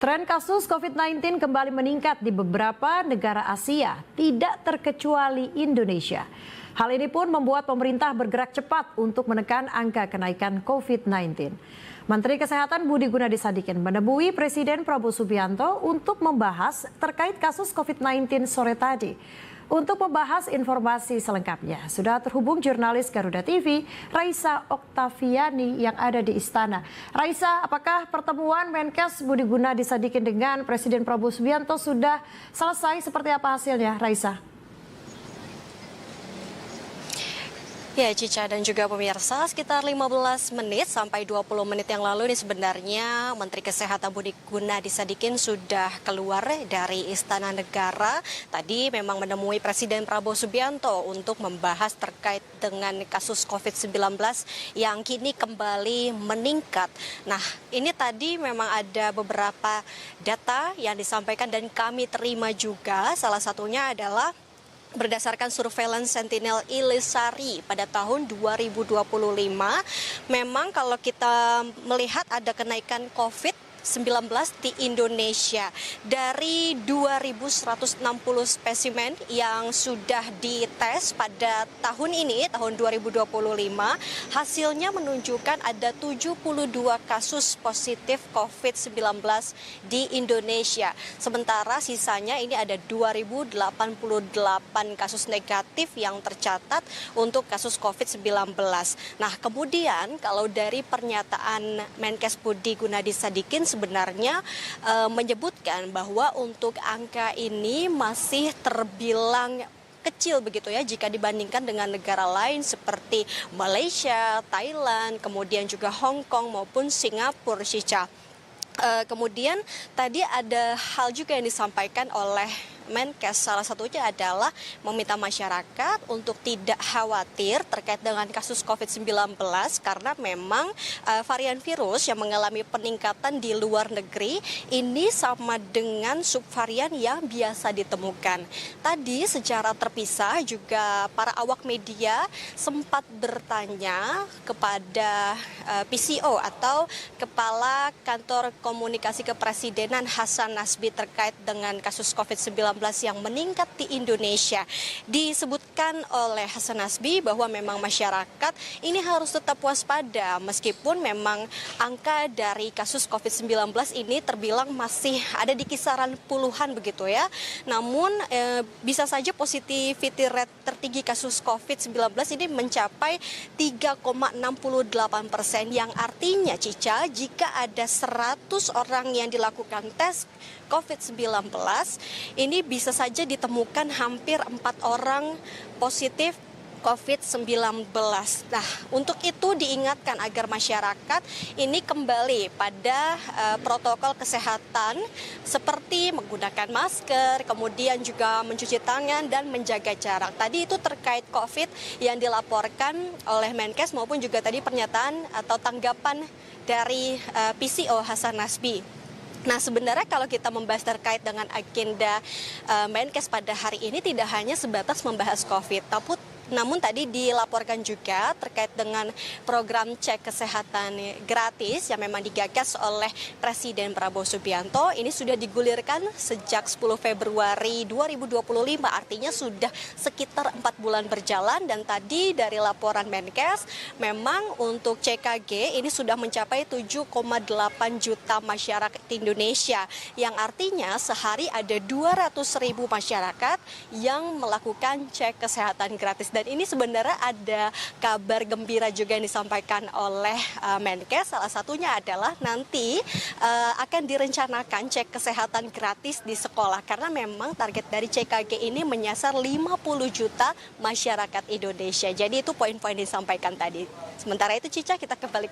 Tren kasus COVID-19 kembali meningkat di beberapa negara Asia, tidak terkecuali Indonesia. Hal ini pun membuat pemerintah bergerak cepat untuk menekan angka kenaikan COVID-19. Menteri Kesehatan Budi Gunadi Sadikin menemui Presiden Prabowo Subianto untuk membahas terkait kasus COVID-19 sore tadi. Untuk membahas informasi selengkapnya, sudah terhubung jurnalis Garuda TV, Raisa Oktaviani yang ada di Istana. Raisa, apakah pertemuan Menkes Budi Gunadi Sadikin dengan Presiden Prabowo Subianto sudah selesai? Seperti apa hasilnya, Raisa? Ya, Cica dan juga pemirsa, sekitar 15 menit sampai 20 menit yang lalu ini sebenarnya Menteri Kesehatan Budi Gunadi Sadikin sudah keluar dari Istana Negara. Tadi memang menemui Presiden Prabowo Subianto untuk membahas terkait dengan kasus COVID-19 yang kini kembali meningkat. Nah, ini tadi memang ada beberapa data yang disampaikan dan kami terima juga. Salah satunya adalah berdasarkan surveillance Sentinel Ilisari pada tahun 2025, memang kalau kita melihat ada kenaikan COVID-19 di Indonesia dari 2.160 spesimen yang sudah dites pada tahun ini, tahun 2025, hasilnya menunjukkan ada 72 kasus positif COVID-19 di Indonesia. Sementara sisanya ini ada 2.088 kasus negatif yang tercatat untuk kasus COVID-19. Nah, kemudian kalau dari pernyataan Menkes Budi Gunadi Sadikin sebenarnya menyebutkan bahwa untuk angka ini masih terbilang kecil begitu ya jika dibandingkan dengan negara lain seperti Malaysia, Thailand, kemudian juga Hong Kong maupun Singapura, Cica. Kemudian tadi ada hal juga yang disampaikan oleh Menkes, salah satunya adalah meminta masyarakat untuk tidak khawatir terkait dengan kasus COVID-19 karena memang varian virus yang mengalami peningkatan di luar negeri ini sama dengan subvarian yang biasa ditemukan. Tadi secara terpisah juga para awak media sempat bertanya kepada PCO atau Kepala Kantor Komunikasi Kepresidenan Hasan Nasbi terkait dengan kasus COVID-19 yang meningkat di Indonesia. Disebutkan oleh Hasan Nasbi bahwa memang masyarakat ini harus tetap waspada meskipun memang angka dari kasus COVID-19 ini terbilang masih ada di kisaran puluhan begitu ya. Namun bisa saja positivity rate tertinggi kasus COVID-19 ini mencapai 3,68% yang artinya Cica jika ada 100 orang yang dilakukan tes COVID-19 ini bisa saja ditemukan hampir 4 orang positif COVID-19. Nah, untuk itu diingatkan agar masyarakat ini kembali pada protokol kesehatan seperti menggunakan masker, kemudian juga mencuci tangan dan menjaga jarak. Tadi itu terkait COVID yang dilaporkan oleh Menkes maupun juga tadi pernyataan atau tanggapan dari PCO Hasan Nasbi. Nah, sebenarnya kalau kita membahas terkait dengan agenda Menkes pada hari ini tidak hanya sebatas membahas COVID, namun tadi dilaporkan juga terkait dengan program cek kesehatan gratis yang memang digagas oleh Presiden Prabowo Subianto. Ini sudah digulirkan sejak 10 Februari 2025, artinya sudah sekitar 4 bulan berjalan. Dan tadi dari laporan Menkes, memang untuk CKG ini sudah mencapai 7,8 juta masyarakat Indonesia, yang artinya sehari ada 200.000 masyarakat yang melakukan cek kesehatan gratis. Dan ini sebenarnya ada kabar gembira juga yang disampaikan oleh Menkes. Salah satunya adalah nanti akan direncanakan cek kesehatan gratis di sekolah. Karena memang target dari CKG ini menyasar 50 juta masyarakat Indonesia. Jadi itu poin-poin yang disampaikan tadi. Sementara itu Cica, kita kembali